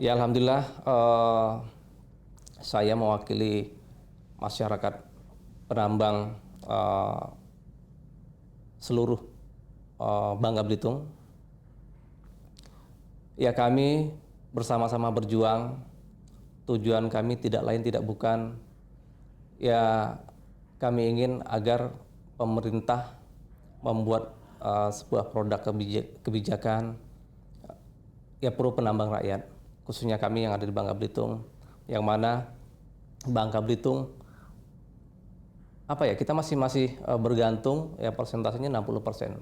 Ya, alhamdulillah, saya mewakili masyarakat penambang seluruh Bangka Belitung. Ya, kami bersama-sama berjuang. Tujuan kami tidak lain tidak bukan, ya, kami ingin agar pemerintah membuat sebuah produk kebijakan ya pro penambang rakyat, khususnya kami yang ada di Bangka Belitung, yang mana Bangka Belitung kita masih bergantung ya persentasenya 60%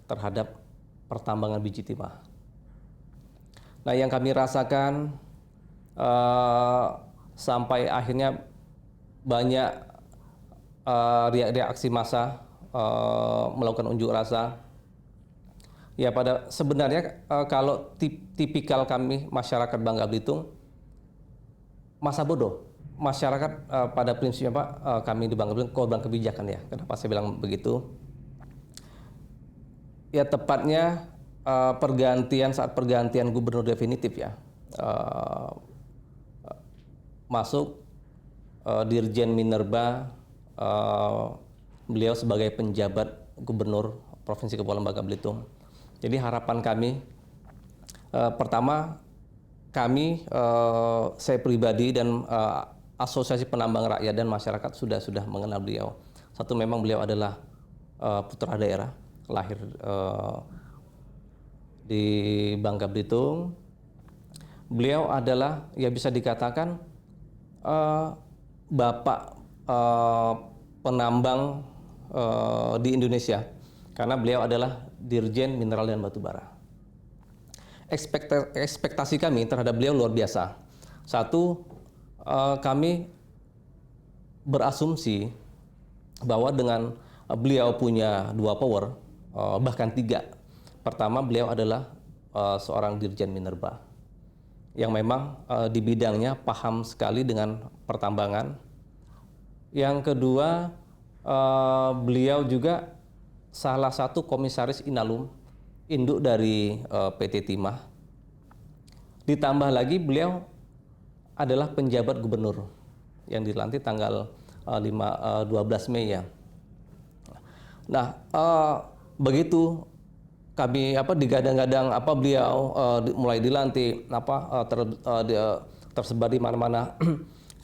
terhadap pertambangan biji timah. Nah, yang kami rasakan sampai akhirnya banyak reaksi massa melakukan unjuk rasa. Ya, pada sebenarnya kalau tipikal kami masyarakat Bangka Belitung masa bodoh. Masyarakat pada prinsipnya Pak, kami di Bangka Belitung korban kebijakan ya. Kenapa saya bilang begitu? Ya, tepatnya saat pergantian gubernur definitif ya, masuk Dirjen Minerba, beliau sebagai penjabat gubernur Provinsi Kepulauan Bangka Belitung. Jadi harapan kami pertama, saya pribadi dan Asosiasi Penambang Rakyat dan Masyarakat sudah mengenal beliau. Satu, memang beliau adalah putra daerah, lahir di Bangka Belitung. Beliau adalah ya bisa dikatakan bapak penambang di Indonesia, karena beliau adalah Dirjen Mineral dan Batubara. Ekspektasi kami terhadap beliau luar biasa. Satu, kami berasumsi bahwa dengan beliau punya dua power, bahkan tiga. Pertama, beliau adalah seorang Dirjen Minerba yang memang di bidangnya paham sekali dengan pertambangan. Yang kedua, beliau juga salah satu komisaris Inalum, induk dari PT Timah. Ditambah lagi beliau adalah penjabat gubernur yang dilantik tanggal 12 Mei ya. Nah, begitu kami digadang-gadang beliau mulai dilantik tersebar di mana-mana.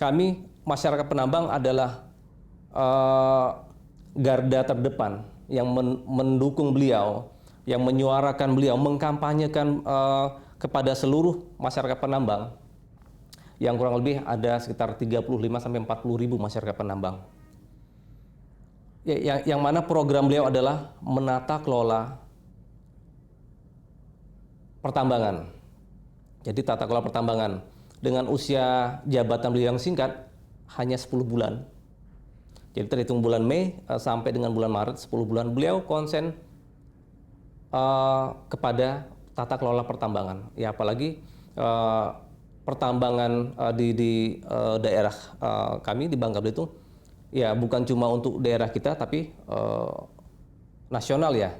Kami masyarakat penambang adalah garda terdepan yang mendukung beliau, yang menyuarakan beliau, mengkampanyekan kepada seluruh masyarakat penambang, yang kurang lebih ada sekitar 35-40 ribu masyarakat penambang. Yang mana program beliau adalah menata kelola pertambangan. Jadi tata kelola pertambangan dengan usia jabatan beliau yang singkat hanya 10 bulan. Jadi terhitung bulan Mei sampai dengan bulan Maret, 10 bulan beliau konsen kepada tata kelola pertambangan. Ya, apalagi pertambangan di daerah kami di Bangka Belitung ya bukan cuma untuk daerah kita tapi nasional ya.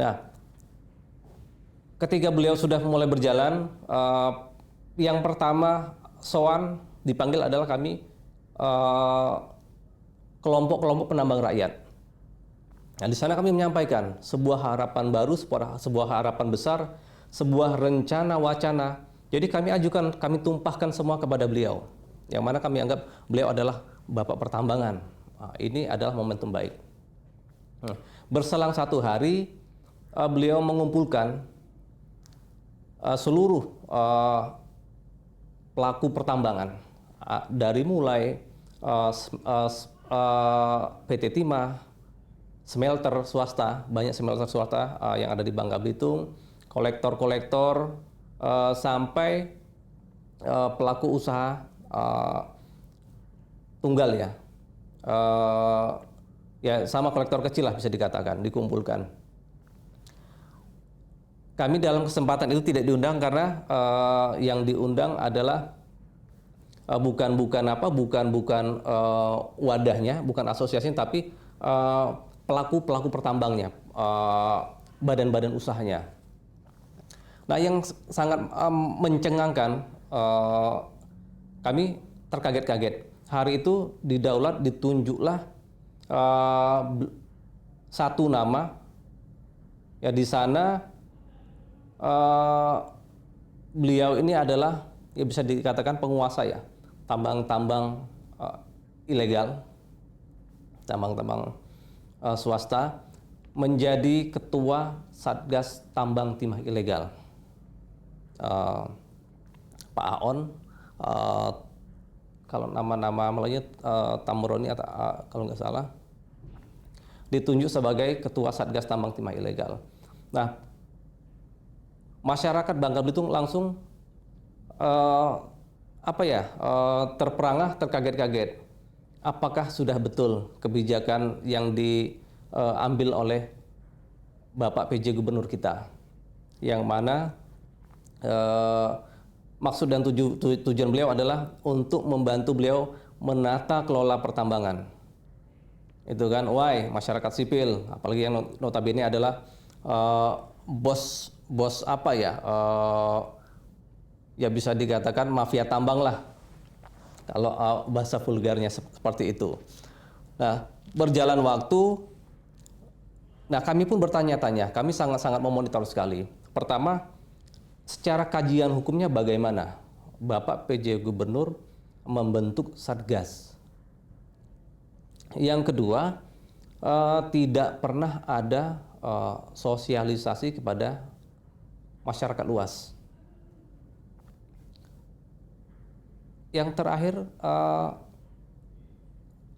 Nah, ketika beliau sudah mulai berjalan, yang pertama sowan dipanggil adalah kami kelompok-kelompok penambang rakyat. Nah, di sana kami menyampaikan sebuah harapan baru, sebuah harapan besar, sebuah rencana wacana. Jadi kami ajukan, kami tumpahkan semua kepada beliau, yang mana kami anggap beliau adalah bapak pertambangan. Nah, ini adalah momentum baik. Berselang 1 hari, beliau mengumpulkan seluruh pelaku pertambangan, dari mulai PT Timah, smelter swasta, banyak smelter swasta yang ada di Bangka Belitung, kolektor-kolektor, sampai pelaku usaha tunggal ya. Ya sama kolektor kecil lah bisa dikatakan, dikumpulkan. Kami dalam kesempatan itu tidak diundang karena yang diundang adalah bukan wadahnya, bukan asosiasinya, tapi pelaku pertambangnya, badan-badan usahanya. Nah, yang sangat mencengangkan, kami terkaget-kaget. Hari itu di Daulat ditunjuklah satu nama, ya di sana beliau ini adalah ya bisa dikatakan penguasa ya tambang-tambang ilegal, tambang-tambang swasta, menjadi ketua Satgas Tambang Timah Ilegal. Pak Aon, kalau nama-nama Melayunya Tamroni atau kalau nggak salah, ditunjuk sebagai ketua Satgas Tambang Timah Ilegal. Nah, masyarakat Bangka Belitung langsung terperangah, terkaget-kaget. Apakah sudah betul kebijakan yang diambil oleh Bapak PJ Gubernur kita, yang mana maksud dan tujuan beliau adalah untuk membantu beliau menata kelola pertambangan. Itu kan, masyarakat sipil, apalagi yang notabene adalah bos ya bisa dikatakan mafia tambang lah, kalau bahasa vulgarnya seperti itu. Nah, berjalan waktu, nah kami pun bertanya-tanya, kami sangat-sangat memonitor sekali. Pertama, secara kajian hukumnya bagaimana Bapak PJ Gubernur membentuk Satgas. Yang kedua, tidak pernah ada sosialisasi kepada masyarakat luas. Yang terakhir,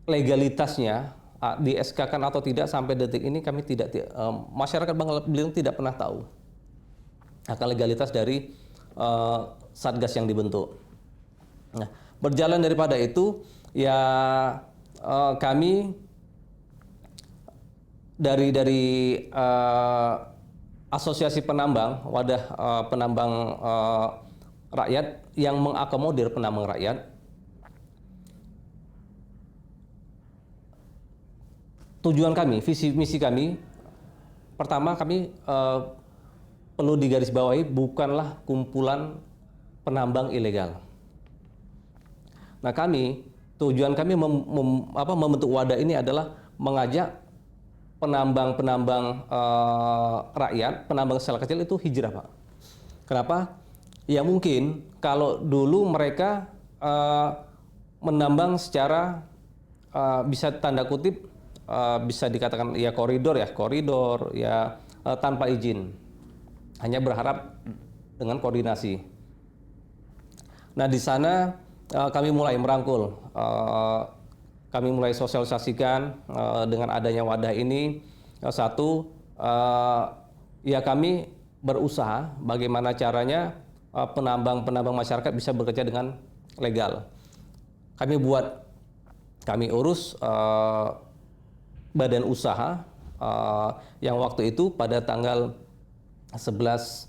legalitasnya di SK-kan atau tidak sampai detik ini kami masyarakat Bangka Belitung tidak pernah tahu akan legalitas dari Satgas yang dibentuk. Nah, berjalan daripada itu ya kami dari asosiasi penambang, wadah penambang rakyat yang mengakomodir penambang rakyat, tujuan kami, visi misi kami, pertama kami perlu digarisbawahi bukanlah kumpulan penambang ilegal. Nah, tujuan kami membentuk wadah ini adalah mengajak penambang-penambang rakyat, penambang skala kecil itu hijrah, Pak. Kenapa? Ya mungkin kalau dulu mereka menambang secara bisa tanda kutip bisa dikatakan ya koridor ya tanpa izin, hanya berharap dengan koordinasi. Nah, di sana kami mulai merangkul, kami mulai sosialisasikan dengan adanya wadah ini. Satu, ya kami berusaha bagaimana caranya penambang masyarakat bisa bekerja dengan legal. Kami urus badan usaha yang waktu itu pada tanggal 11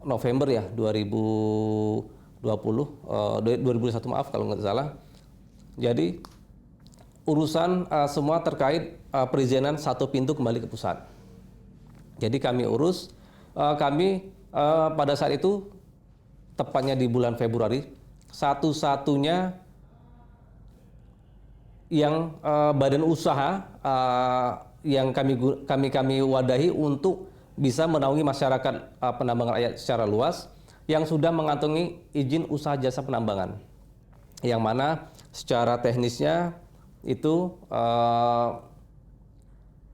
November ya 2021 maaf kalau nggak salah. Jadi urusan semua terkait perizinan satu pintu kembali ke pusat. Jadi kami urus, pada saat itu tepatnya di bulan Februari, satu-satunya yang badan usaha yang kami wadahi untuk bisa menaungi masyarakat penambang rakyat secara luas yang sudah mengantongi izin usaha jasa penambangan, yang mana secara teknisnya itu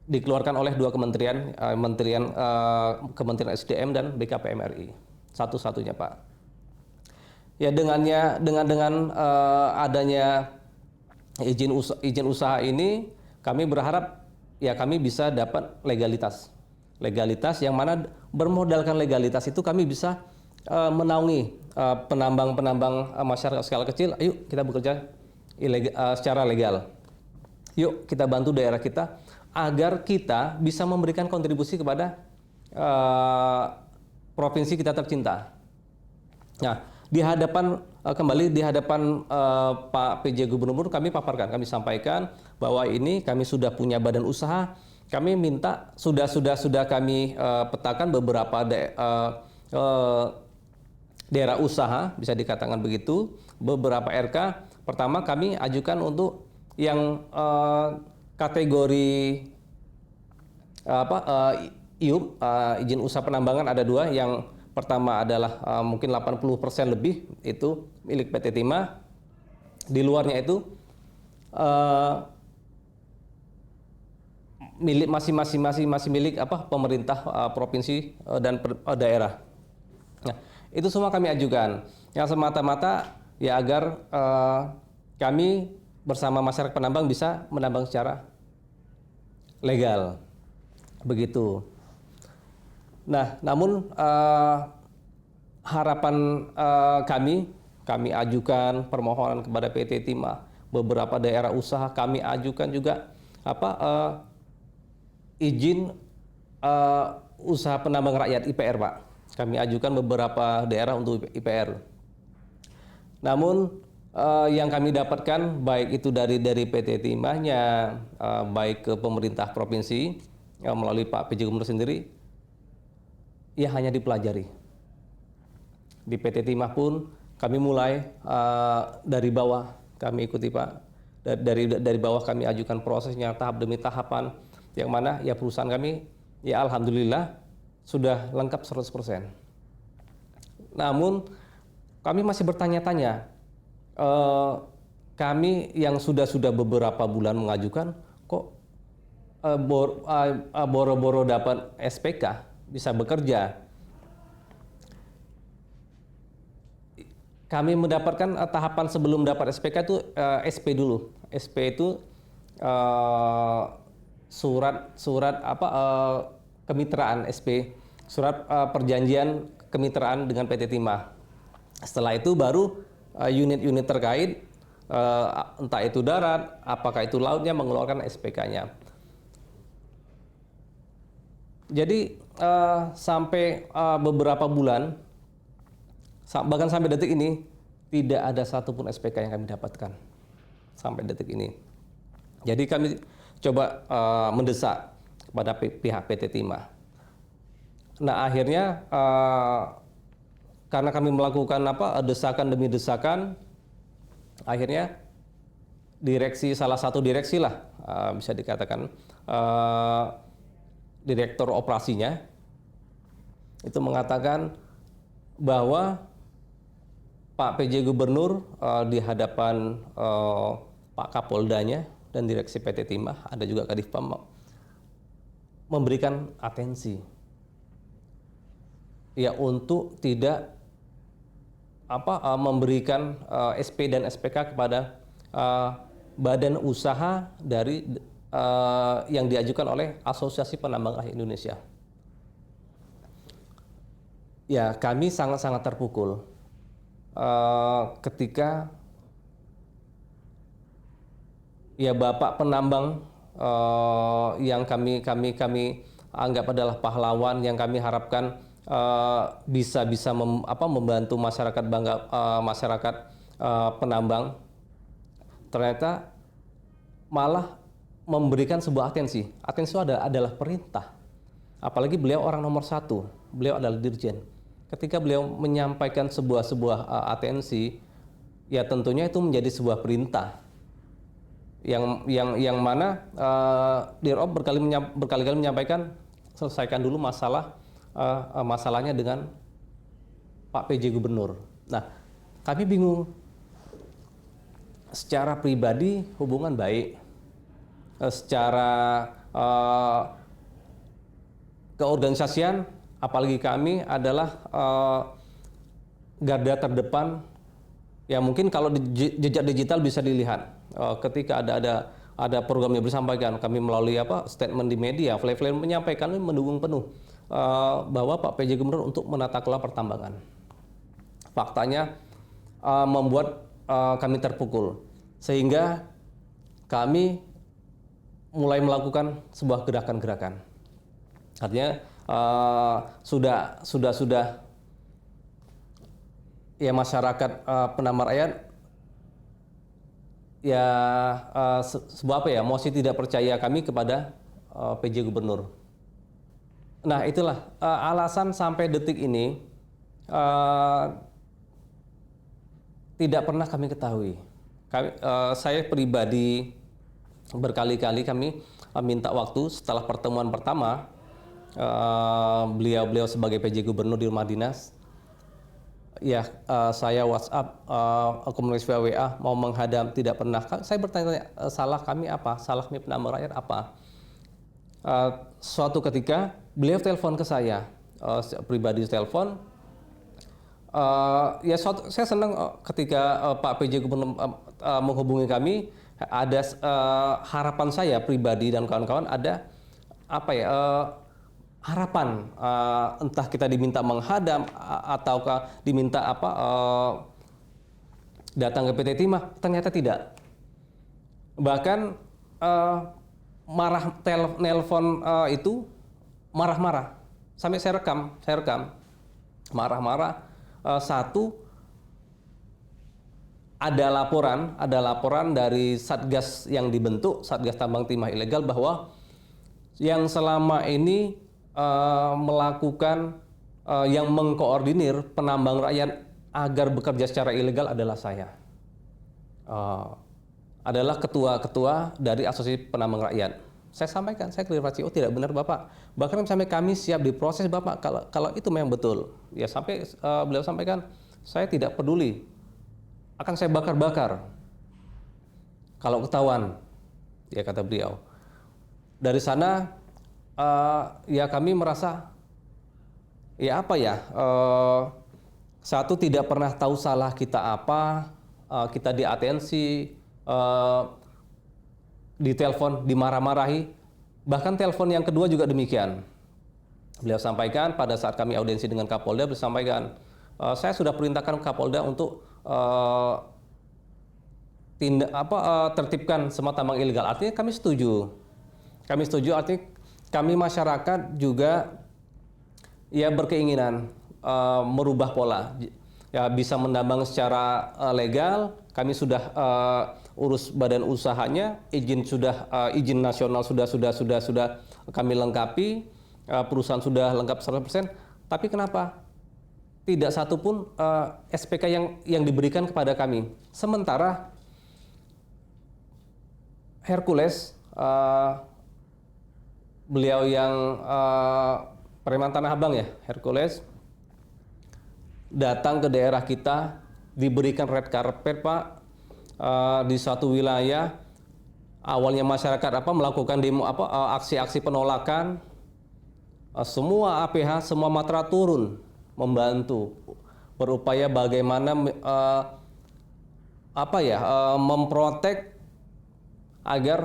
dikeluarkan oleh dua kementerian, Kementerian SDM dan BKPM RI, satu-satunya, Pak. Ya dengan adanya izin usaha ini, kami berharap ya kami bisa dapat legalitas yang mana bermodalkan legalitas itu kami bisa menaungi penambang masyarakat skala kecil. Ayo kita bekerja secara legal. Yuk kita bantu daerah kita agar kita bisa memberikan kontribusi kepada provinsi kita tercinta. Nah, di hadapan Pak PJ Gubernur kami paparkan, kami sampaikan bahwa ini kami sudah punya badan usaha kami minta sudah kami petakan beberapa daerah usaha, bisa dikatakan begitu, beberapa RK. Pertama kami ajukan untuk yang kategori IUP, izin usaha penambangan ada 2. Yang pertama adalah mungkin 80% lebih itu milik PT Timah. Di luarnya itu milik masih milik pemerintah provinsi dan daerah. Nah, itu semua kami ajukan. Yang semata-mata ya agar kami bersama masyarakat penambang bisa menambang secara legal. Begitu. Nah, namun harapan kami ajukan permohonan kepada PT Timah, beberapa daerah usaha kami ajukan juga izin usaha penambang rakyat IPR, Pak. Kami ajukan beberapa daerah untuk IPR. Namun yang kami dapatkan baik itu dari PT Timahnya, baik ke pemerintah provinsi melalui Pak PJ Gubernur sendiri, ya hanya dipelajari. Di PT Timah pun kami mulai dari bawah, kami ikuti Pak. Dari bawah kami ajukan prosesnya tahap demi tahapan, yang mana ya perusahaan kami ya alhamdulillah sudah lengkap 100%. Namun kami masih bertanya-tanya, kami yang sudah beberapa bulan mengajukan kok boro-boro dapat SPK bisa bekerja. Kami mendapatkan tahapan sebelum dapat SPK itu SP dulu. SP itu surat kemitraan SP, surat perjanjian kemitraan dengan PT Timah. Setelah itu baru unit-unit terkait, entah itu darat, apakah itu lautnya, mengeluarkan SPK-nya. Jadi sampai beberapa bulan, bahkan sampai detik ini, tidak ada satupun SPK yang kami dapatkan sampai detik ini. Jadi kami coba mendesak kepada pihak PT Timah. Nah akhirnya karena kami melakukan desakan demi desakan, akhirnya salah satu direksi lah bisa dikatakan direktur operasinya itu mengatakan bahwa Pak PJ Gubernur di hadapan Pak Kapoldanya dan direksi PT Timah, ada juga Kadifpam, memberikan atensi ya untuk tidak memberikan SP dan SPK kepada badan usaha dari yang diajukan oleh Asosiasi Penambang Rakyat Indonesia. Ya, kami sangat-sangat terpukul ketika ya Bapak penambang yang kami anggap adalah pahlawan, yang kami harapkan bisa membantu masyarakat penambang, ternyata malah memberikan sebuah atensi. Atensi adalah perintah. Apalagi beliau orang nomor 1, beliau adalah dirjen. Ketika beliau menyampaikan sebuah atensi, ya tentunya itu menjadi sebuah perintah. Yang mana Dirop berkali-kali menyampaikan selesaikan dulu masalahnya dengan Pak PJ Gubernur. Nah, kami bingung. Secara pribadi hubungan baik, secara keorganisasian, apalagi kami adalah garda terdepan. Ya mungkin kalau di jejak digital bisa dilihat ketika ada program yang disampaikan, kami melalui statement di media, flyer menyampaikan mendukung penuh bahwa Pak PJ Gubernur untuk menata kelola pertambangan. Faktanya membuat kami terpukul, sehingga kami mulai melakukan sebuah gerakan-gerakan. Artinya sudah ya masyarakat penambang rakyat ya sebuah masih tidak percaya kami kepada PJ Gubernur. Nah, itulah alasan sampai detik ini tidak pernah kami ketahui. Saya pribadi berkali-kali kami minta waktu setelah pertemuan pertama beliau sebagai PJ Gubernur di rumah dinas. Ya, saya WhatsApp, komunikasi via WA mau menghadap, tidak pernah. Saya bertanya, salah kami apa? Salah kami penambang rakyat apa? Suatu ketika beliau telepon ke saya, pribadi telepon. Saya senang ketika Pak PJ Gubernur menghubungi kami. Ada harapan saya pribadi dan kawan-kawan ada harapan, entah kita diminta menghadap ataukah diminta datang ke PT Timah, ternyata tidak. Bahkan nelpon itu marah-marah, sampai saya rekam marah-marah. Satu, ada laporan dari Satgas yang dibentuk, Satgas Tambang Timah Ilegal, bahwa yang selama ini melakukan yang mengkoordinir penambang rakyat agar bekerja secara ilegal adalah saya. Adalah ketua dari Asosiasi Penambang Rakyat. Saya sampaikan, saya klarifikasi, oh tidak benar Bapak. Bahkan sampai kami siap diproses Bapak kalau itu memang betul. Ya sampai beliau sampaikan, saya tidak peduli, akan saya bakar-bakar kalau ketahuan, ya kata beliau. Dari sana ya kami merasa satu, tidak pernah tahu salah kita apa, kita diatensi, ditelepon, dimarah-marahi. Bahkan telepon yang kedua juga demikian. Beliau sampaikan pada saat kami audiensi dengan Kapolda, beliau sampaikan, saya sudah perintahkan Kapolda untuk tertibkan semua tambang ilegal. Artinya kami setuju. Artinya kami masyarakat juga ya berkeinginan merubah pola. Ya bisa menambang secara legal. Kami sudah urus badan usahanya, izin nasional sudah kami lengkapi, perusahaan sudah lengkap 100%. Tapi kenapa tidak satu pun SPK yang diberikan kepada kami? Sementara Hercules, beliau yang preman Tanah Abang ya, Hercules, datang ke daerah kita, diberikan red carpet Pak, di suatu wilayah. Awalnya masyarakat melakukan demo aksi-aksi penolakan, semua APH, semua matra turun membantu, berupaya bagaimana memprotek agar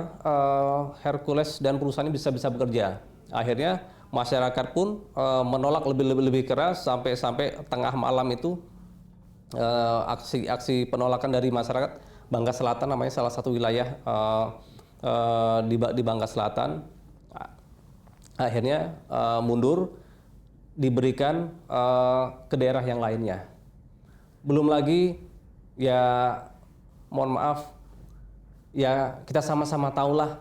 Hercules dan perusahaannya bisa bekerja. Akhirnya masyarakat pun menolak lebih keras sampai tengah malam itu aksi penolakan dari masyarakat Bangka Selatan, namanya salah satu wilayah di Bangka Selatan. Akhirnya mundur, diberikan ke daerah yang lainnya. Belum lagi ya, mohon maaf, ya kita sama-sama tahulah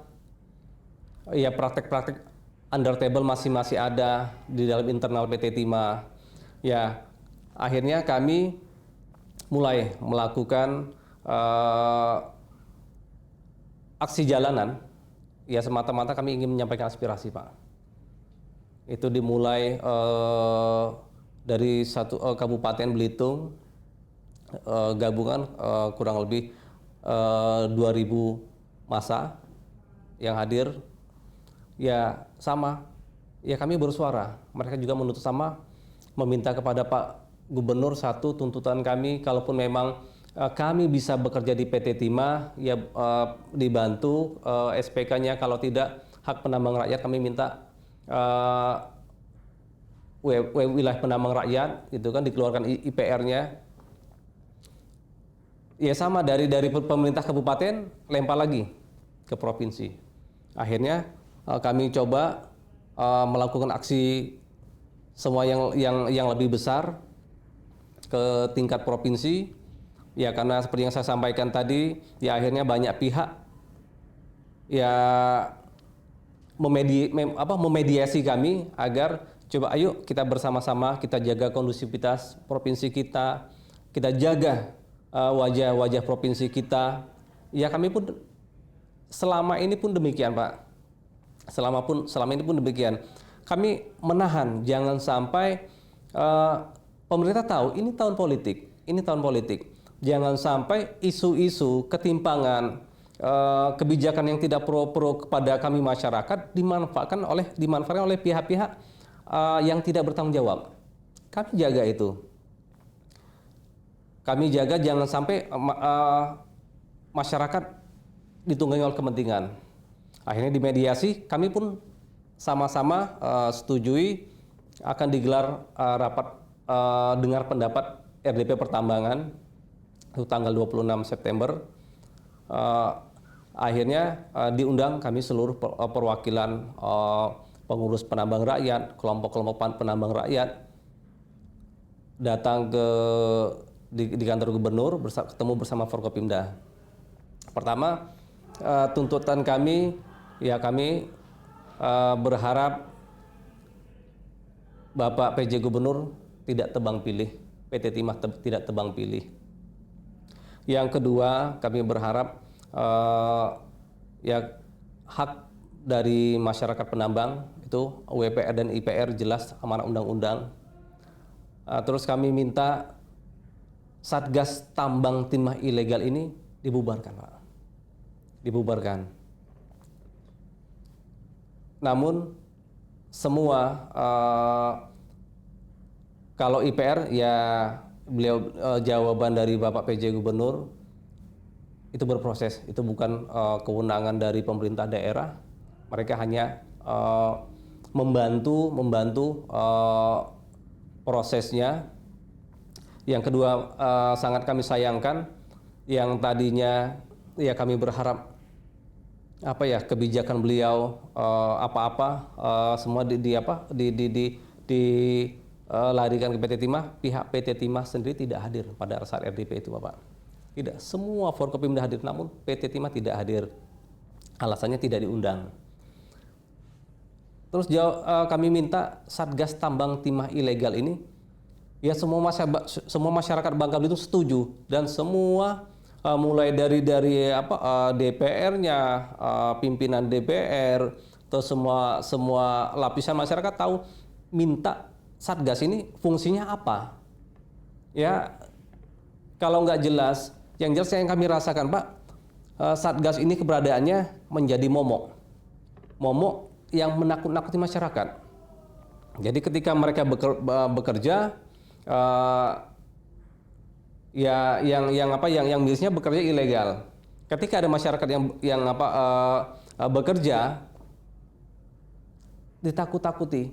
ya praktek-praktek under table masih ada di dalam internal PT Timah. Ya, akhirnya kami mulai melakukan aksi jalanan. Ya semata-mata kami ingin menyampaikan aspirasi Pak. Itu dimulai dari Kabupaten Belitung, gabungan kurang lebih 2.000 massa yang hadir. Ya sama, ya kami bersuara. Mereka juga menuntut sama, meminta kepada Pak Gubernur, satu tuntutan kami, kalaupun memang kami bisa bekerja di PT Timah, ya dibantu SPK-nya. Kalau tidak, hak penambang rakyat kami minta wilayah penambang rakyat, itu kan dikeluarkan IPR-nya. Ya sama, dari pemerintah kabupaten lempar lagi ke provinsi. Akhirnya kami coba melakukan aksi semua yang lebih besar ke tingkat provinsi. Ya karena seperti yang saya sampaikan tadi, ya akhirnya banyak pihak ya memediasi kami agar coba ayo kita bersama-sama kita jaga kondusivitas provinsi kita jaga wajah-wajah provinsi kita. Ya kami pun selama ini pun demikian Pak. Selama ini pun demikian. Kami menahan jangan sampai pemerintah tahu ini tahun politik. Jangan sampai isu-isu ketimpangan kebijakan yang tidak pro kepada kami masyarakat dimanfaatkan oleh pihak-pihak yang tidak bertanggung jawab. Kami jaga itu. Kami jaga jangan sampai masyarakat ditunggangi oleh kepentingan. Akhirnya dimediasi, kami pun sama-sama setujui akan digelar rapat dengar pendapat RDP Pertambangan itu tanggal 26 September. Akhirnya diundang kami seluruh perwakilan pengurus penambang rakyat, kelompok-kelompok penambang rakyat datang di kantor gubernur ketemu bersama Forkopimda. Pertama, tuntutan kami berharap Bapak PJ Gubernur tidak tebang pilih, PT Timah tidak tebang pilih. Yang kedua, kami berharap hak dari masyarakat penambang itu WPR dan IPR jelas amanah undang-undang. Terus kami minta Satgas Tambang Timah Ilegal ini dibubarkan, Pak. Dibubarkan. Namun semua kalau IPR ya beliau jawaban dari Bapak PJ Gubernur itu berproses, itu bukan kewenangan dari pemerintah daerah. Mereka hanya membantu prosesnya. Yang kedua sangat kami sayangkan yang tadinya ya kami berharap kebijakan beliau semua dilarikan ke PT Timah. Pihak PT Timah sendiri tidak hadir pada saat RDP itu, Bapak. Tidak, semua Forkopimda hadir, namun PT Timah tidak hadir. Alasannya tidak diundang. Terus kami minta Satgas Tambang Timah Ilegal ini, ya semua masyarakat Bangka Belitung setuju dan semua mulai dari DPR-nya, pimpinan DPR, atau semua lapisan masyarakat tahu minta Satgas ini fungsinya apa. Ya kalau nggak jelas, yang jelas yang kami rasakan Pak, Satgas ini keberadaannya menjadi momok yang menakut-nakuti masyarakat. Jadi ketika mereka bekerja, yang biasanya bekerja ilegal. Ketika ada masyarakat yang bekerja ditakut-takuti.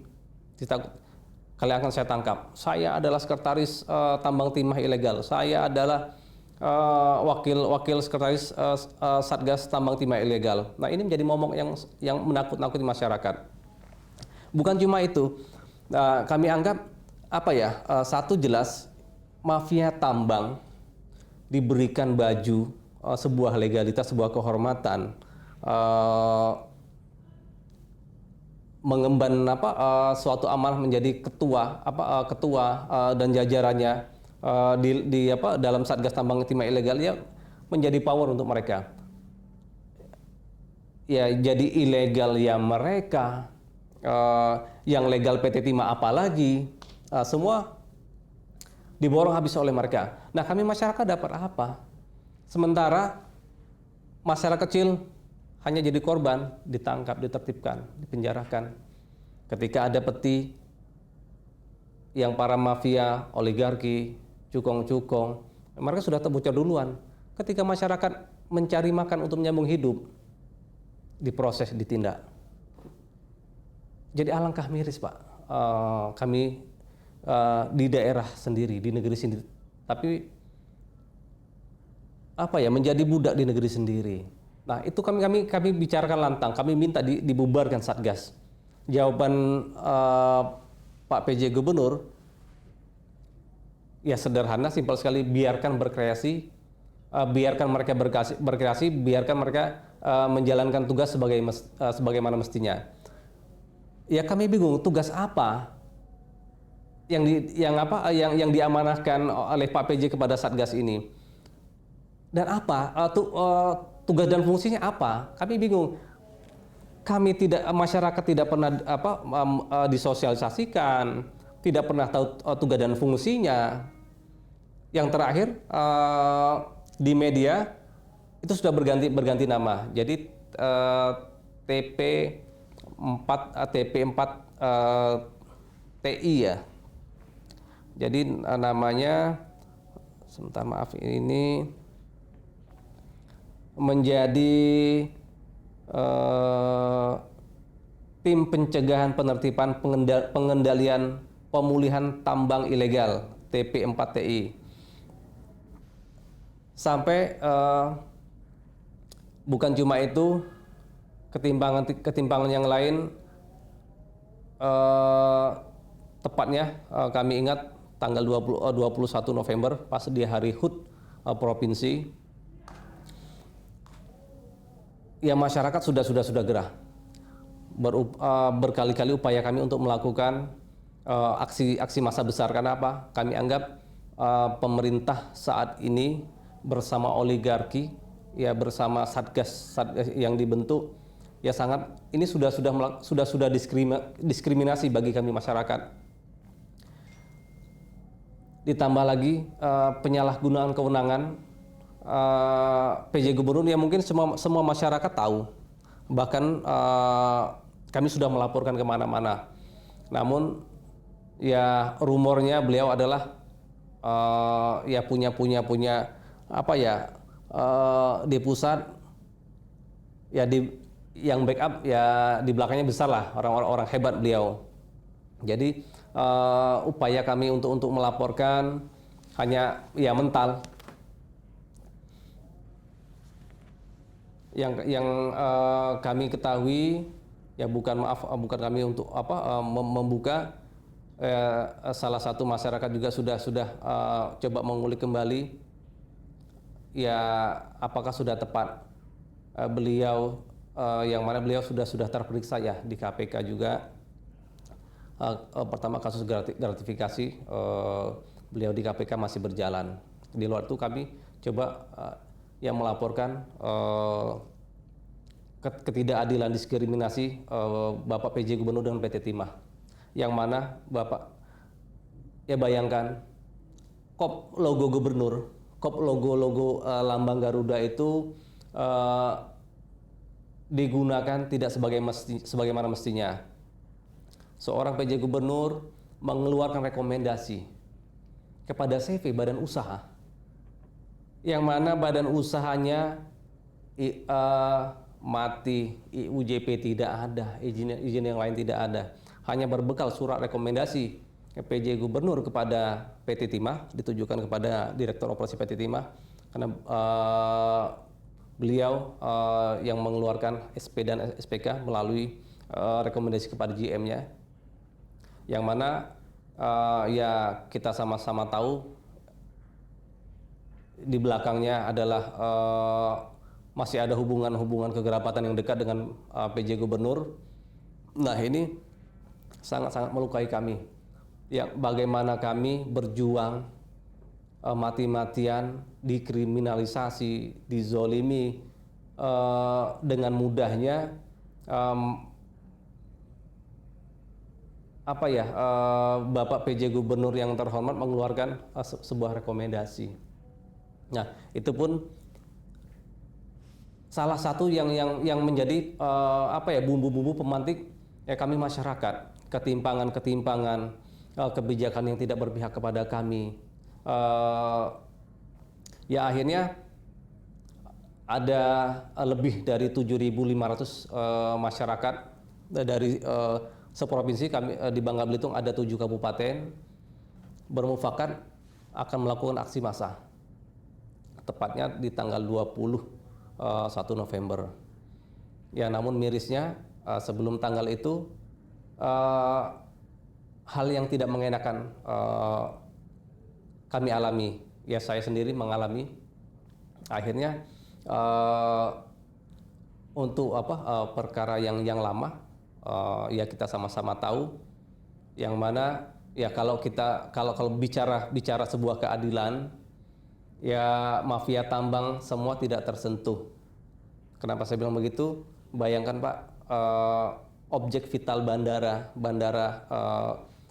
Kalian akan saya tangkap. Saya adalah sekretaris tambang timah ilegal. Saya adalah wakil sekretaris Satgas Tambang Timah Ilegal. Nah, ini menjadi momok yang menakut-nakuti masyarakat. Bukan cuma itu. Kami anggap satu jelas mafia tambang diberikan baju sebuah legalitas, sebuah kehormatan, mengemban suatu amanah menjadi ketua dan jajarannya dalam Satgas Tambang Timah Ilegal, ya menjadi power untuk mereka. Ya jadi ilegal ya mereka, yang legal PT Timah apalagi, semua diborong habis oleh mereka. Nah, kami masyarakat dapat apa? Sementara masyarakat kecil hanya jadi korban, ditangkap, ditertibkan, dipenjarakan. Ketika ada peti yang para mafia, oligarki, cukong-cukong, mereka sudah terbocor duluan. Ketika masyarakat mencari makan untuk menyambung hidup, diproses, ditindak. Jadi alangkah miris, Pak, kami di daerah sendiri, di negeri sendiri, tapi menjadi budak di negeri sendiri. Nah, itu kami bicarakan lantang, kami minta dibubarkan Satgas. Jawaban Pak PJ Gubernur ya sederhana, simpel sekali, biarkan berkreasi, biarkan mereka berkreasi, biarkan mereka menjalankan tugas sebagaimana mestinya. ya kami bingung tugas apa yang diamanahkan oleh Pak PJ kepada Satgas ini, dan apa tugas dan fungsinya apa? Kami bingung. Masyarakat tidak pernah disosialisasikan, tidak pernah tahu tugas dan fungsinya. Yang terakhir di media itu sudah berganti nama. Jadi TP4 TI ya. Jadi namanya, sebentar maaf, ini menjadi tim pencegahan penertiban pengendalian pemulihan tambang ilegal TP4TI. Sampai bukan cuma itu, ketimpangan yang lain, tepatnya kami ingat tanggal 21 November pas di hari HUT provinsi, ya masyarakat sudah gerah. Berkali-kali upaya kami untuk melakukan aksi massa besar. Karena apa? Kami anggap pemerintah saat ini bersama oligarki, ya bersama satgas yang dibentuk, ya sangat ini sudah diskriminasi bagi kami masyarakat. Ditambah lagi penyalahgunaan kewenangan PJ Gubernur, yang mungkin semua masyarakat tahu, bahkan kami sudah melaporkan kemana-mana. Namun ya rumornya beliau adalah ya punya apa ya, di pusat ya, yang backup ya di belakangnya besar lah, orang-orang hebat beliau. Jadi upaya kami untuk melaporkan hanya ya mental. Yang kami ketahui ya bukan kami untuk membuka, salah satu masyarakat juga sudah coba mengulik kembali ya apakah sudah tepat beliau, yang mana beliau sudah terperiksa ya di KPK juga. Pertama kasus gratifikasi beliau di KPK masih berjalan. Di luar itu kami coba yang melaporkan ketidakadilan diskriminasi Bapak PJ Gubernur dengan PT Timah, yang mana Bapak ya bayangkan kop logo gubernur, kop logo lambang Garuda itu digunakan tidak sebagaimana mestinya. Seorang PJ Gubernur mengeluarkan rekomendasi kepada CV badan usaha, yang mana badan usahanya mati, IUJP tidak ada, izin yang lain tidak ada, hanya berbekal surat rekomendasi PJ Gubernur kepada PT Timah, ditujukan kepada Direktur Operasi PT Timah, karena beliau yang mengeluarkan SP dan SPK melalui rekomendasi kepada GM-nya, yang mana ya kita sama-sama tahu di belakangnya adalah masih ada hubungan kekerabatan yang dekat dengan PJ Gubernur. Nah ini sangat-sangat melukai kami. Ya, bagaimana kami berjuang mati-matian, dikriminalisasi, dizolimi dengan mudahnya. Bapak PJ Gubernur yang terhormat mengeluarkan sebuah rekomendasi. Nah, itu pun salah satu yang menjadi bumbu-bumbu pemantik ya kami masyarakat, ketimpangan kebijakan yang tidak berpihak kepada kami. Ya akhirnya ada lebih dari 7.500 masyarakat dari seprovinsi. Kami di Bangka Belitung ada 7 kabupaten bermufakat akan melakukan aksi massa, tepatnya di tanggal 21 November. Ya, namun mirisnya sebelum tanggal itu hal yang tidak mengenakan kami alami. Ya, saya sendiri mengalami. Akhirnya untuk perkara yang lama ya kita sama-sama tahu yang mana ya kalau bicara sebuah keadilan, ya mafia tambang semua tidak tersentuh. Kenapa saya bilang begitu? Bayangkan Pak, objek vital bandara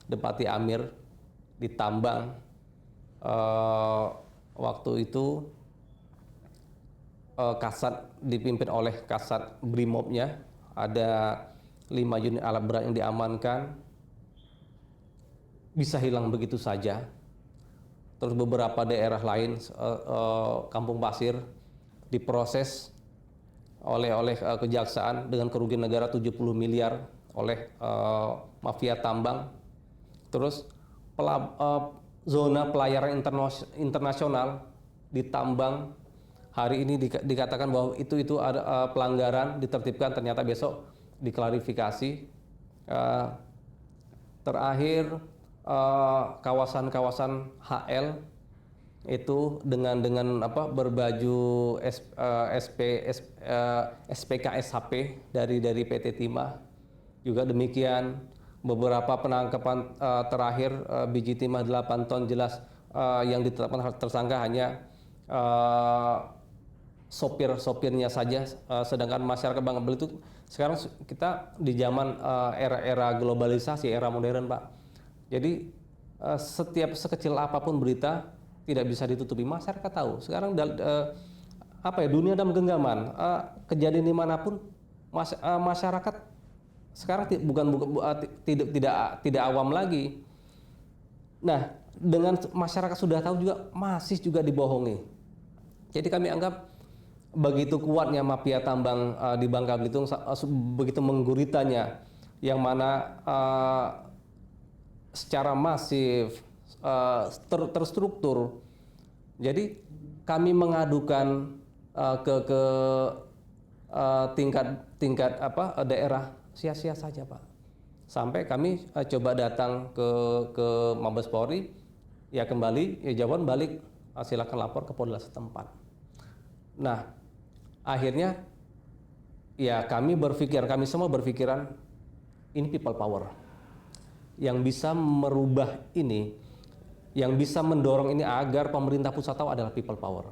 Depati Amir ditambang. Waktu itu Kasat dipimpin oleh Kasat Brimobnya, ada 5 unit alat berat yang diamankan, bisa hilang begitu saja. Terus beberapa daerah lain, Kampung Pasir, diproses oleh kejaksaan dengan kerugian negara 70 miliar oleh mafia tambang. Terus zona pelayaran internasional ditambang. Hari ini dikatakan bahwa itu ada pelanggaran, ditertibkan, ternyata besok diklarifikasi. Terakhir kawasan-kawasan HL itu dengan berbaju SPK SHP dari PT Timah, juga demikian. Beberapa penangkapan terakhir biji timah 8 ton, jelas yang ditetapkan tersangka hanya sopirnya saja, sedangkan masyarakat Bangka Belitung sekarang kita di zaman era globalisasi, era modern Pak. Jadi setiap sekecil apapun berita tidak bisa ditutupi, masyarakat tahu. Sekarang dunia dalam genggaman, kejadian dimanapun masyarakat sekarang tidak awam lagi. Nah, dengan masyarakat sudah tahu juga masih juga dibohongi. Jadi kami anggap begitu kuatnya mafia tambang di Bangka Belitung, begitu mengguritanya, yang mana secara masif, terstruktur. Jadi kami mengadukan ke tingkat daerah, sia-sia saja Pak. Sampai kami coba datang ke Mabes Polri, ya kembali, ya jawaban balik, silakan lapor ke Polda setempat. Nah, akhirnya ya kami semua berpikiran ini people power. Yang bisa merubah ini, yang bisa mendorong ini agar pemerintah pusat tahu adalah people power.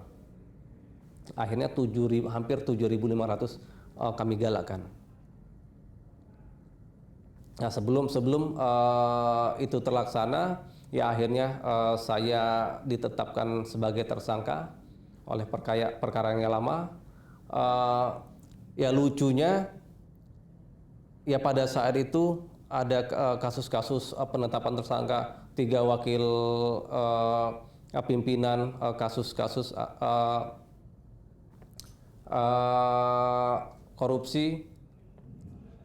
Akhirnya hampir 7.500 kami galakkan. Nah, sebelum itu terlaksana, ya akhirnya saya ditetapkan sebagai tersangka oleh perkara yang lama. Ya lucunya, ya pada saat itu ada kasus-kasus penetapan tersangka 3 wakil pimpinan kasus-kasus korupsi,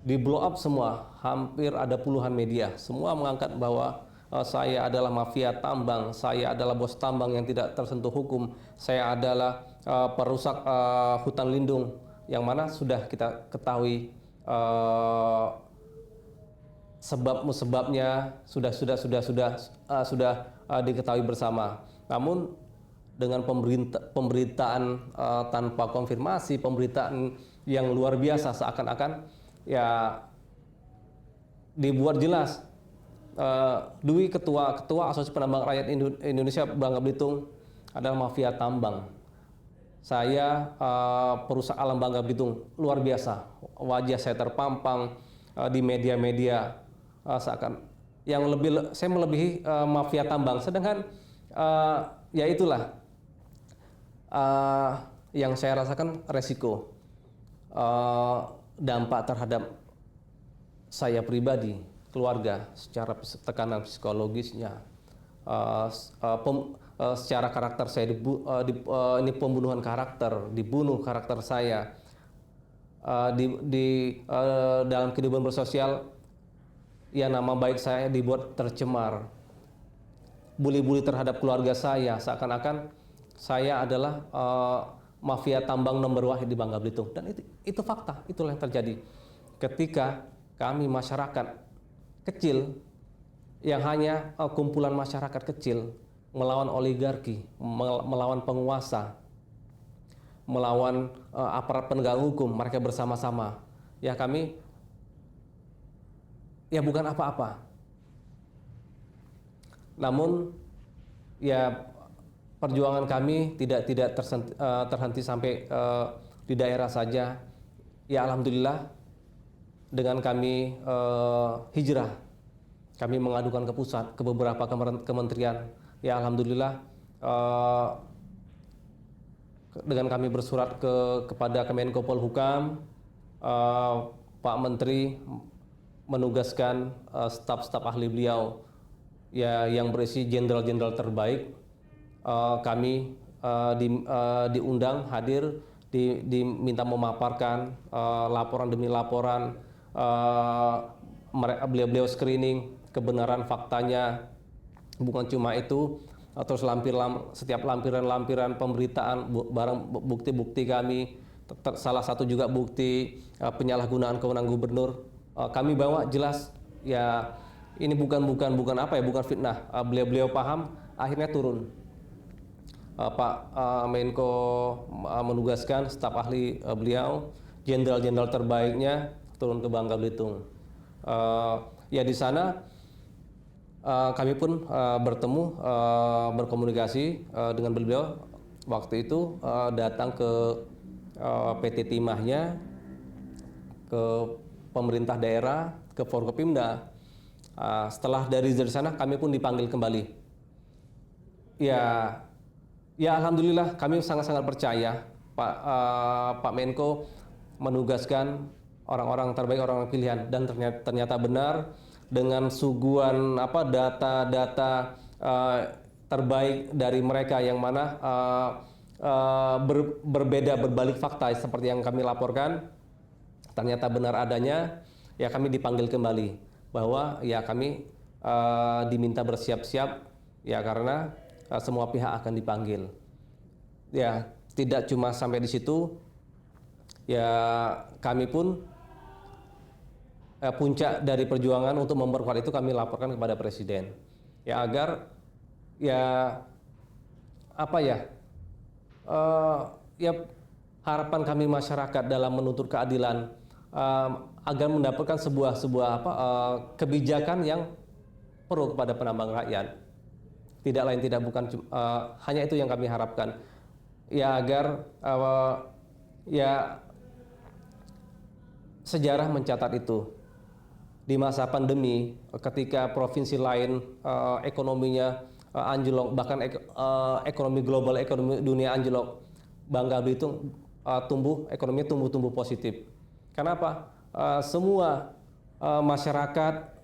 di blow up semua. Hampir ada puluhan media, semua mengangkat bahwa saya adalah mafia tambang, saya adalah bos tambang yang tidak tersentuh hukum, saya adalah perusak hutan lindung, yang mana sudah kita ketahui sebabnya sudah diketahui bersama. Namun dengan pemberitaan tanpa konfirmasi, pemberitaan yang luar biasa, seakan-akan ya dibuat jelas. Dwi ketua Asosiasi Penambang Rakyat Indonesia Bangka Belitung adalah mafia tambang. Saya perusak alam Bangka Belitung, luar biasa. Wajah saya terpampang di media-media, seakan yang saya melebihi mafia tambang. Sedangkan ya itulah yang saya rasakan resiko, dampak terhadap saya pribadi, keluarga, secara tekanan psikologisnya, secara karakter saya ini pembunuhan karakter, dibunuh karakter saya, dalam kehidupan bersosial, ya nama baik saya dibuat tercemar, bully-bully terhadap keluarga saya, seakan-akan saya adalah mafia tambang nomor 1 di Bangka Belitung. Dan itu fakta, itulah yang terjadi ketika kami masyarakat kecil, yang hanya kumpulan masyarakat kecil melawan oligarki, melawan penguasa, melawan aparat penegak hukum, mereka bersama-sama. Ya kami ya bukan apa-apa. Namun ya perjuangan kami tidak terhenti sampai di daerah saja. Ya alhamdulillah dengan kami hijrah, kami mengadukan ke pusat, ke beberapa kementerian. Ya alhamdulillah dengan kami bersurat kepada Kemenko Polhukam, Pak Menteri menugaskan staf-staf ahli beliau ya yang berisi jenderal-jenderal terbaik. Kami diundang hadir, diminta memaparkan laporan demi laporan, beliau screening kebenaran faktanya. Bukan cuma itu, terus setiap lampiran-lampiran pemberitaan barang bukti-bukti kami, salah satu juga bukti penyalahgunaan kewenangan gubernur, kami bawa jelas. Ya ini bukan apa ya, bukan fitnah. Beliau paham, akhirnya turun. Pak Menko menugaskan staf ahli beliau, jenderal-jenderal terbaiknya turun ke Bangka Belitung. Ya di sana kami pun bertemu, berkomunikasi dengan beliau. Waktu itu datang ke PT Timahnya, ke pemerintah daerah, ke Forkopimda. Setelah dari sana kami pun dipanggil kembali. Ya alhamdulillah kami sangat-sangat percaya Pak Menko menugaskan orang-orang terbaik, orang-orang pilihan, dan ternyata benar dengan suguhan data-data terbaik dari mereka yang mana berbeda, berbalik fakta seperti yang kami laporkan. Ternyata benar adanya. Ya kami dipanggil kembali bahwa ya kami diminta bersiap-siap ya karena semua pihak akan dipanggil. Ya tidak cuma sampai di situ. Ya kami pun puncak dari perjuangan untuk memperkuat itu kami laporkan kepada Presiden. Ya agar ya harapan kami masyarakat dalam menuntut keadilan, agar mendapatkan sebuah kebijakan yang pro kepada penambang rakyat. Tidak lain tidak bukan hanya itu yang kami harapkan. Ya agar sejarah mencatat itu. Di masa pandemi, ketika provinsi lain ekonominya anjlok, bahkan ekonomi global, ekonomi dunia anjlok, Bangka Belitung ekonominya tumbuh positif. Kenapa? Semua masyarakat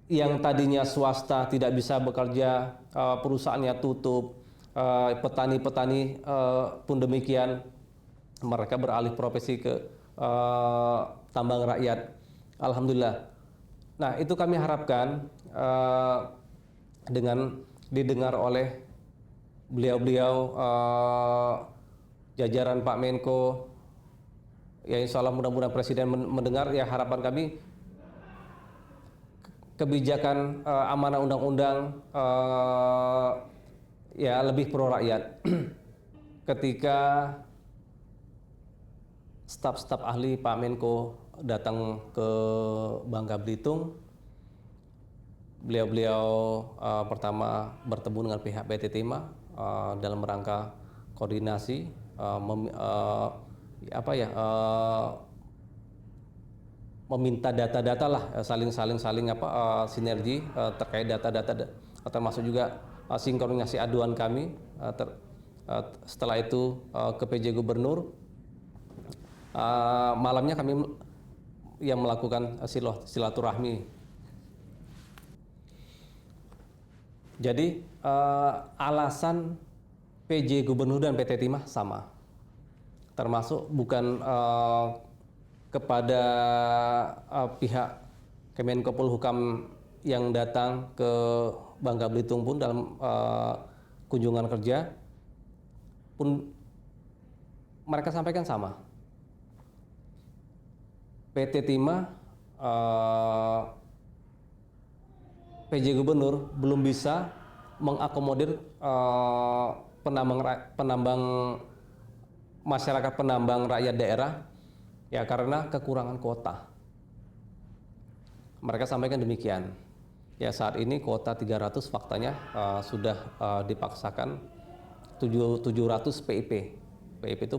yang tadinya swasta tidak bisa bekerja, perusahaannya tutup, petani-petani pun demikian, mereka beralih profesi ke tambang rakyat. Alhamdulillah. Nah itu kami harapkan dengan didengar oleh beliau-beliau, jajaran Pak Menko, ya insya Allah mudah-mudahan Presiden mendengar. Ya harapan kami kebijakan amanah undang-undang ya lebih pro rakyat. Ketika staf-staf ahli Pak Menko datang ke Bangka Belitung, beliau pertama bertemu dengan pihak PT Timah dalam rangka koordinasi, meminta data-data lah, saling sinergi terkait data-data, termasuk juga sinkronisasi aduan kami. Setelah itu ke PJ Gubernur, malamnya kami yang melakukan silaturahmi. Jadi alasan PJ Gubernur dan PT Timah sama, termasuk bukan kepada pihak Kemenko Polhukam yang datang ke Bangka Belitung pun dalam kunjungan kerja pun mereka sampaikan sama. PT Timah, PJ Gubernur belum bisa mengakomodir penambang masyarakat penambang rakyat daerah Ya karena kekurangan kuota. Mereka sampaikan demikian. Ya saat ini kuota 300 faktanya sudah dipaksakan 700 PIP. PIP itu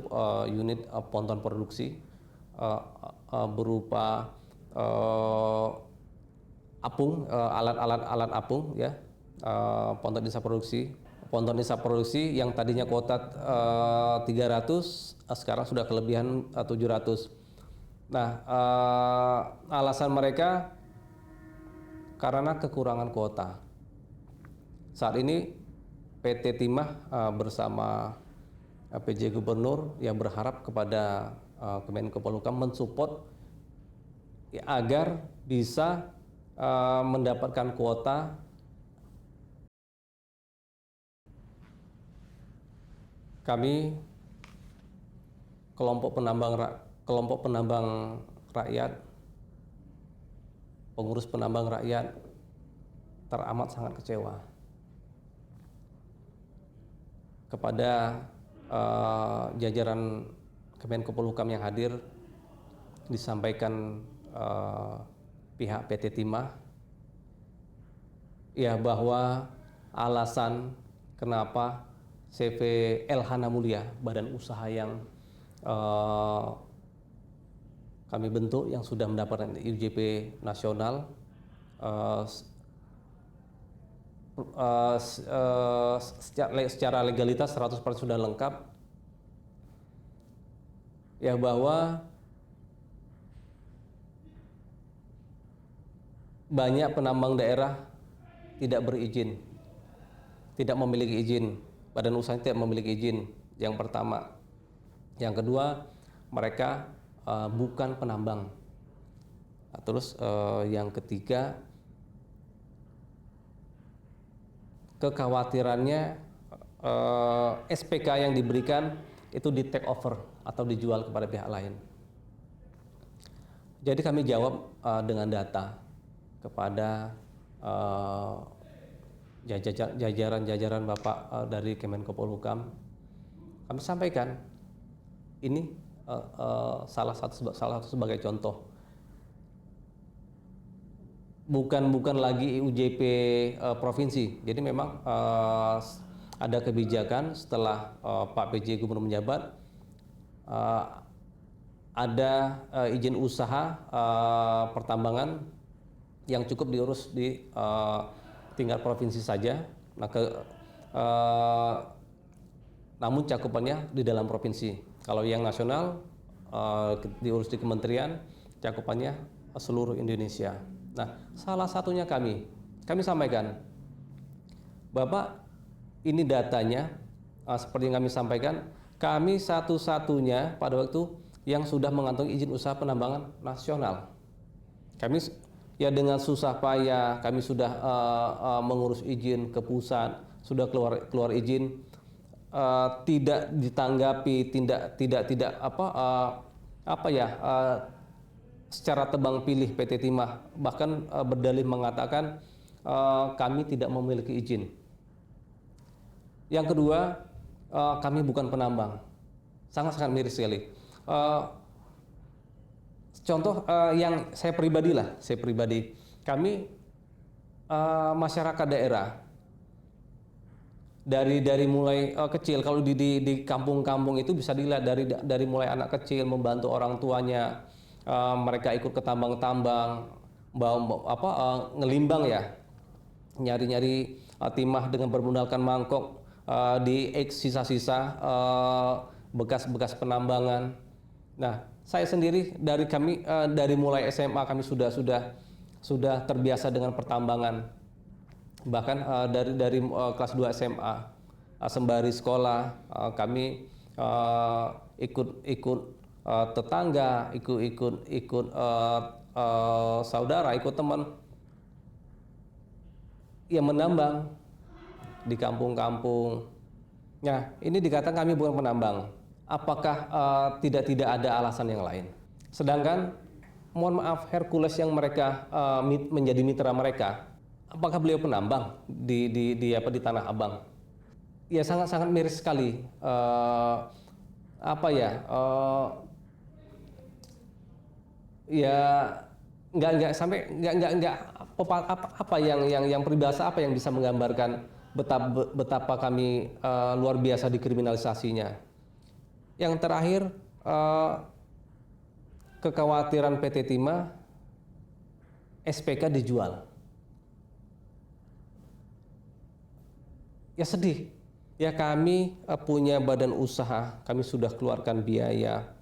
unit ponton produksi berupa apung, alat apung ya, ponton desa produksi yang tadinya kuota 300 sekarang sudah kelebihan 700. Nah, alasan mereka karena kekurangan kuota. Saat ini PT Timah bersama PJ Gubernur yang berharap kepada Kemenko Polhukam mensupport ya, agar bisa mendapatkan kuota. Kami kelompok penambang rakyat, pengurus penambang rakyat teramat sangat kecewa kepada jajaran Kemenko Polhukam yang hadir. Disampaikan pihak PT Timah ya bahwa alasan kenapa CV Elhana Mulia, badan usaha yang kami bentuk yang sudah mendapatkan IUJP nasional secara legalitas 100% sudah lengkap, ya bahwa banyak penambang daerah tidak berizin, tidak memiliki izin, badan usaha tidak memiliki izin, yang pertama. Yang kedua, mereka bukan penambang. Terus yang ketiga, kekhawatirannya SPK yang diberikan itu di take over atau dijual kepada pihak lain. Jadi kami jawab dengan data kepada jajaran Bapak dari Kemenko Polhukam. Kami sampaikan ini salah satu sebagai contoh. Bukan lagi IUJP provinsi. Jadi memang ada kebijakan setelah Pak PJ Gubernur menjabat, ada izin usaha pertambangan yang cukup diurus di tingkat provinsi saja. Nah, namun cakupannya di dalam provinsi. Kalau yang nasional diurus di kementerian, cakupannya seluruh Indonesia. Nah, salah satunya kami sampaikan, Bapak, ini datanya seperti yang kami sampaikan, kami satu-satunya pada waktu yang sudah mengantongi izin usaha penambangan nasional. Kami ya dengan susah payah kami sudah mengurus izin ke pusat, sudah keluar izin, tidak ditanggapi, tidak secara tebang pilih PT Timah, bahkan berdalih mengatakan kami tidak memiliki izin. Yang kedua, kami bukan penambang. Sangat-sangat miris sekali. Contoh yang saya pribadi, kami masyarakat daerah dari mulai kecil, kalau di kampung-kampung itu bisa dilihat dari mulai anak kecil membantu orang tuanya, mereka ikut ke tambang-tambang, ngelimbang ya, nyari-nyari timah dengan bermodalkan mangkok, di sisa-sisa bekas-bekas penambangan. Nah, saya sendiri dari mulai SMA kami sudah terbiasa dengan pertambangan. Bahkan dari kelas 2 SMA, sembari sekolah, kami ikut tetangga, ikut saudara, ikut teman yang menambang di kampung-kampung. Nah, ini dikatakan kami bukan penambang. Apakah tidak ada alasan yang lain? Sedangkan, mohon maaf, Hercules yang mereka menjadi mitra mereka, apakah beliau penambang di Tanah Abang? Ya sangat-sangat miris sekali. ya nggak sampai nggak apa yang peribahasa apa yang bisa menggambarkan betapa kami luar biasa dikriminalisasinya. Yang terakhir, kekhawatiran PT Timah SPK dijual. Ya sedih. Ya kami punya badan usaha, kami sudah keluarkan biaya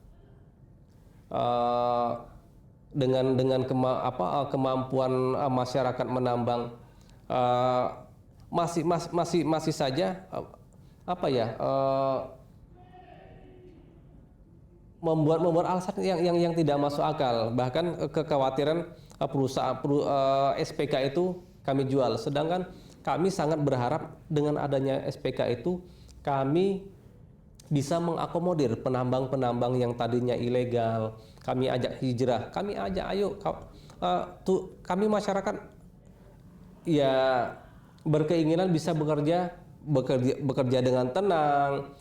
dengan kemampuan masyarakat menambang masih saja membuat alasan yang tidak masuk akal. Bahkan kekhawatiran perusahaan SPK itu kami jual, sedangkan kami sangat berharap dengan adanya SPK itu kami bisa mengakomodir penambang-penambang yang tadinya ilegal. Kami ajak hijrah, kami ajak ayo kami masyarakat ya berkeinginan bisa bekerja dengan tenang,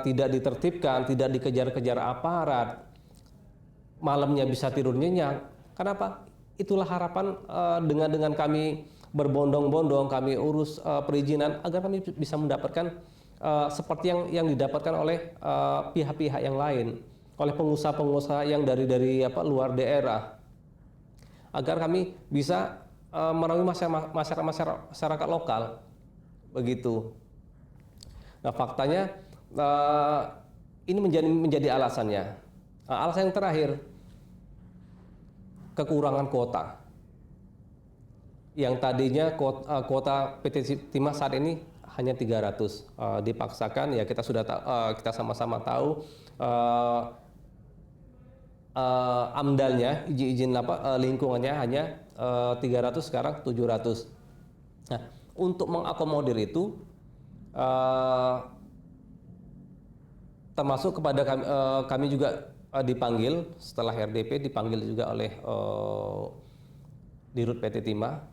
tidak ditertibkan, tidak dikejar-kejar aparat, malamnya bisa tidur nyenyak. Kenapa? Itulah harapan dengan kami berbondong-bondong, kami urus perizinan agar kami bisa mendapatkan seperti yang didapatkan oleh pihak-pihak yang lain, oleh pengusaha-pengusaha yang dari luar daerah, agar kami bisa merawat masyarakat lokal, begitu. Nah faktanya ini menjadi alasannya. Alasan yang terakhir, kekurangan kuota. Yang tadinya kuota PT Timah saat ini hanya 300, dipaksakan ya kita kita sama-sama tahu amdalnya izin lingkungannya hanya 300, sekarang 700. Nah untuk mengakomodir itu termasuk kepada kami juga dipanggil setelah RDP, dipanggil juga oleh Dirut PT Timah,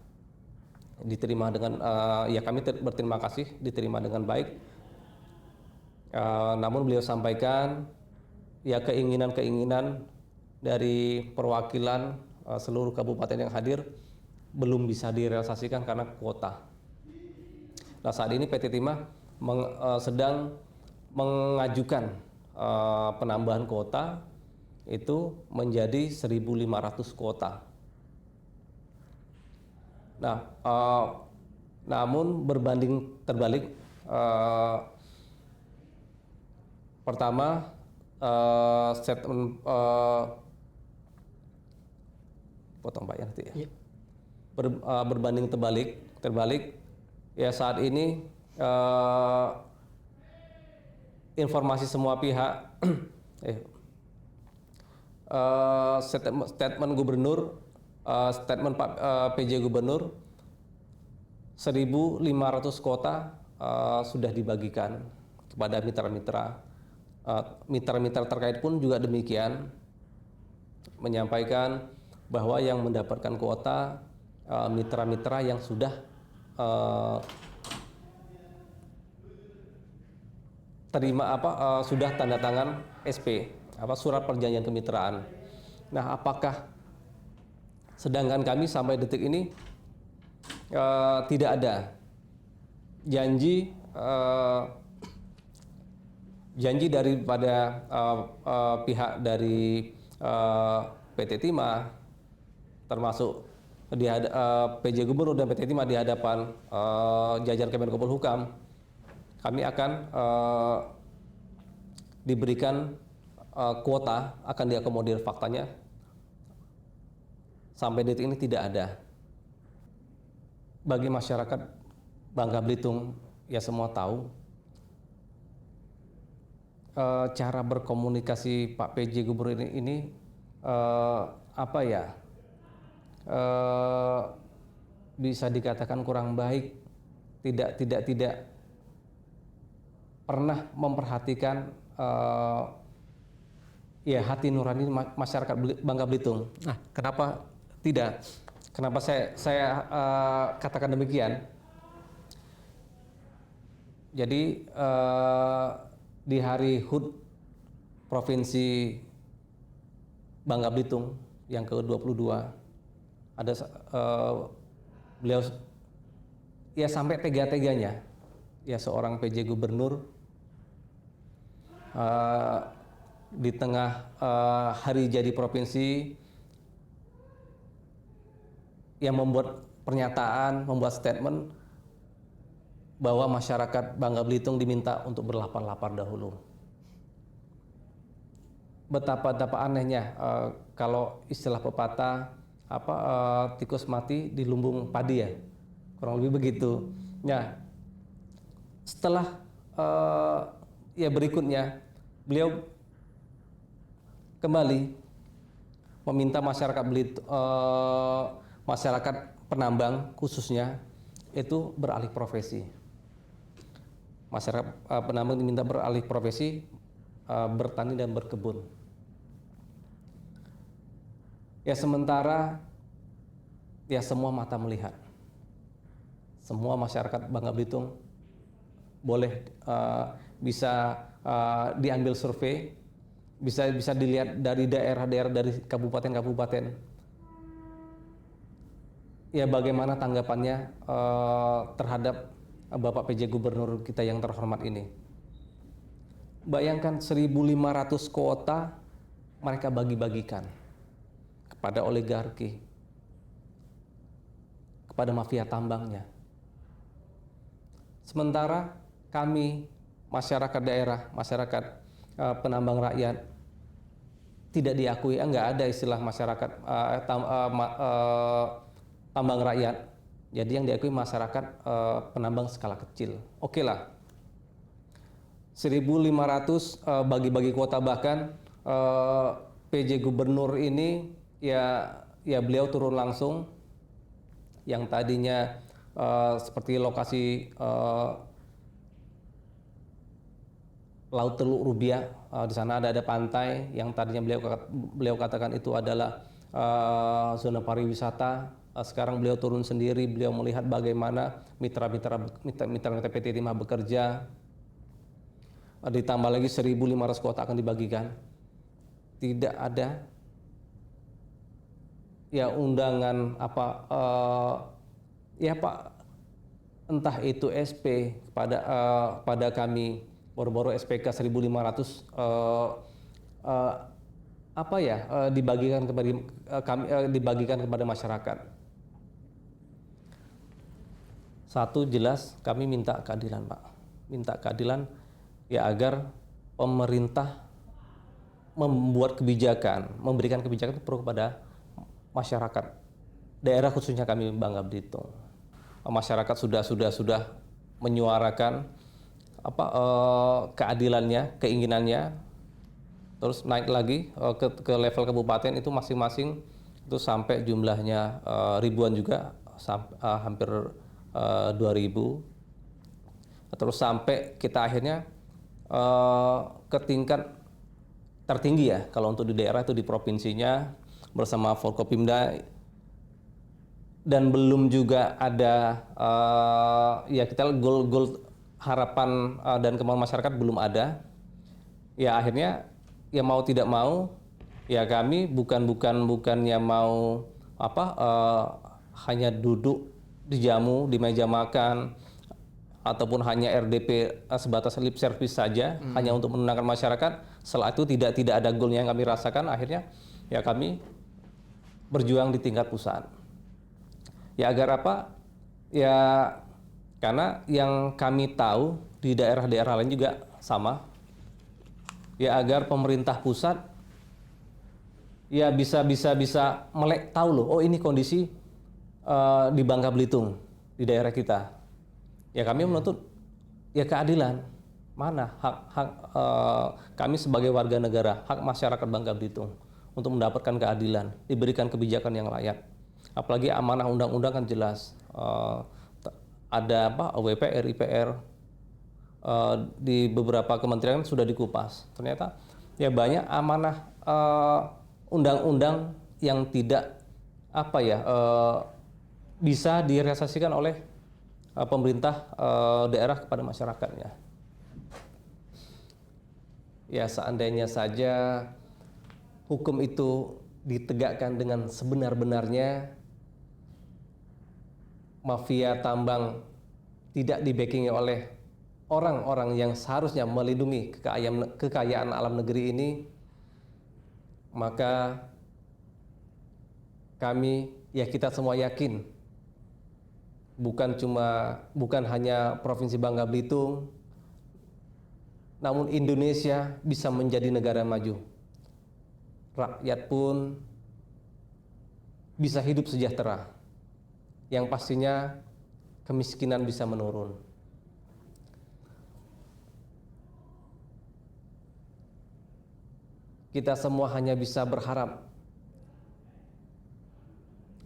diterima dengan ya kami berterima kasih, diterima dengan baik. Namun beliau sampaikan ya keinginan dari perwakilan seluruh kabupaten yang hadir belum bisa direalisasikan karena kuota. Nah saat ini PT Timah sedang mengajukan penambahan kuota itu menjadi 1.500 kuota. Nah, namun berbanding terbalik, pertama statement potong Pak ya nanti ya. Yeah. Berbanding terbalik ya saat ini informasi semua pihak statement gubernur, statement Pak PJ Gubernur, 1.500 kuota sudah dibagikan kepada mitra-mitra. Mitra-mitra terkait pun juga demikian, menyampaikan bahwa yang mendapatkan kuota mitra-mitra yang sudah sudah tanda tangan SP, surat perjanjian kemitraan. Nah, apakah sedangkan kami sampai detik ini tidak ada janji daripada pihak dari PT Timah, termasuk PJ Gubernur dan PT Timah di hadapan jajaran Kemenkopol-Hukam, kami akan diberikan kuota, akan diakomodir. Faktanya sampai detik ini tidak ada. Bagi masyarakat Bangka Belitung ya semua tahu cara berkomunikasi Pak PJ Gubernur ini bisa dikatakan kurang baik, tidak pernah memperhatikan ya hati nurani masyarakat Bangka Belitung. Nah, kenapa tidak? Kenapa saya katakan demikian? Jadi di hari HUT provinsi Bangka Belitung yang ke-22 ada beliau ya sampai tega-teganya ya seorang PJ gubernur di tengah hari jadi provinsi yang membuat pernyataan, membuat statement bahwa masyarakat Bangka Belitung diminta untuk berlapar-lapar dahulu. Betapa anehnya kalau istilah pepatah tikus mati di lumbung padi ya, kurang lebih begitu. Nah, setelah ya berikutnya beliau kembali meminta masyarakat masyarakat penambang khususnya itu beralih profesi. Masyarakat penambang diminta beralih profesi, bertani dan berkebun. Ya sementara ya semua mata melihat, semua masyarakat Bangka Belitung boleh bisa diambil survei, bisa dilihat dari daerah-daerah, dari kabupaten-kabupaten. Ya bagaimana tanggapannya terhadap Bapak PJ Gubernur kita yang terhormat ini. Bayangkan 1.500 kuota mereka bagi-bagikan kepada oligarki, kepada mafia tambangnya. Sementara kami, masyarakat daerah, masyarakat penambang rakyat, tidak diakui, enggak ada istilah masyarakat tambang rakyat. Jadi yang diakui masyarakat penambang skala kecil. Oke lah, 1.500 bagi-bagi kuota, bahkan PJ Gubernur ini ya beliau turun langsung yang tadinya seperti lokasi Laut Teluk Rubiah, di sana ada pantai yang tadinya beliau katakan itu adalah zona pariwisata. Sekarang beliau turun sendiri, beliau melihat bagaimana mitra-mitra PT Timah bekerja. Ditambah lagi 1.500 kuota akan dibagikan. Tidak ada ya undangan ya Pak, entah itu SP pada kami baru-baru SPK 1.500 dibagikan kepada kami, dibagikan kepada masyarakat. Satu jelas kami minta keadilan, Pak. Minta keadilan ya agar pemerintah membuat kebijakan, memberikan kebijakan perlu kepada masyarakat daerah, khususnya kami Bangka Belitung. Masyarakat sudah menyuarakan keadilannya, keinginannya, terus naik lagi ke level kabupaten itu masing-masing itu sampai jumlahnya ribuan juga, hampir 2.000. Terus sampai kita akhirnya ke tingkat tertinggi ya, kalau untuk di daerah itu di provinsinya bersama Forkopimda, dan belum juga ada ya kita goal harapan dan kemauan masyarakat belum ada. Ya akhirnya ya mau tidak mau ya kami bukannya mau hanya duduk dijamu di meja makan ataupun hanya RDP sebatas lip service saja, hanya untuk menenangkan masyarakat. Setelah itu tidak ada goalnya yang kami rasakan. Akhirnya ya kami berjuang di tingkat pusat. Ya agar apa? Ya karena yang kami tahu di daerah-daerah lain juga sama. Ya agar pemerintah pusat ya bisa melek tahu loh, oh ini kondisi di Bangka Belitung, di daerah kita. Ya kami menuntut ya keadilan. Mana hak kami sebagai warga negara, hak masyarakat Bangka Belitung untuk mendapatkan keadilan, diberikan kebijakan yang layak. Apalagi amanah undang-undang kan jelas, ada WPR, IPR, di beberapa kementerian sudah dikupas. Ternyata ya banyak amanah undang-undang yang tidak bisa direalisasikan oleh pemerintah daerah kepada masyarakatnya. Ya seandainya saja hukum itu ditegakkan dengan sebenar-benarnya, mafia tambang tidak dibackingi oleh orang-orang yang seharusnya melindungi kekayaan alam negeri ini, maka kami, ya kita semua yakin, bukan hanya Provinsi Bangka Belitung, namun Indonesia bisa menjadi negara maju. Rakyat pun bisa hidup sejahtera. Yang pastinya kemiskinan bisa menurun. Kita semua hanya bisa berharap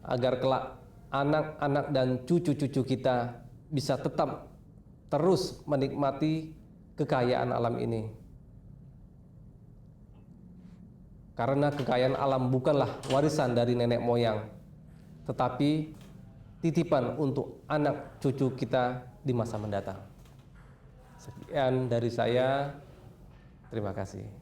agar kelak anak-anak dan cucu-cucu kita bisa tetap terus menikmati kekayaan alam ini. Karena kekayaan alam bukanlah warisan dari nenek moyang, tetapi titipan untuk anak cucu kita di masa mendatang. Sekian dari saya, terima kasih.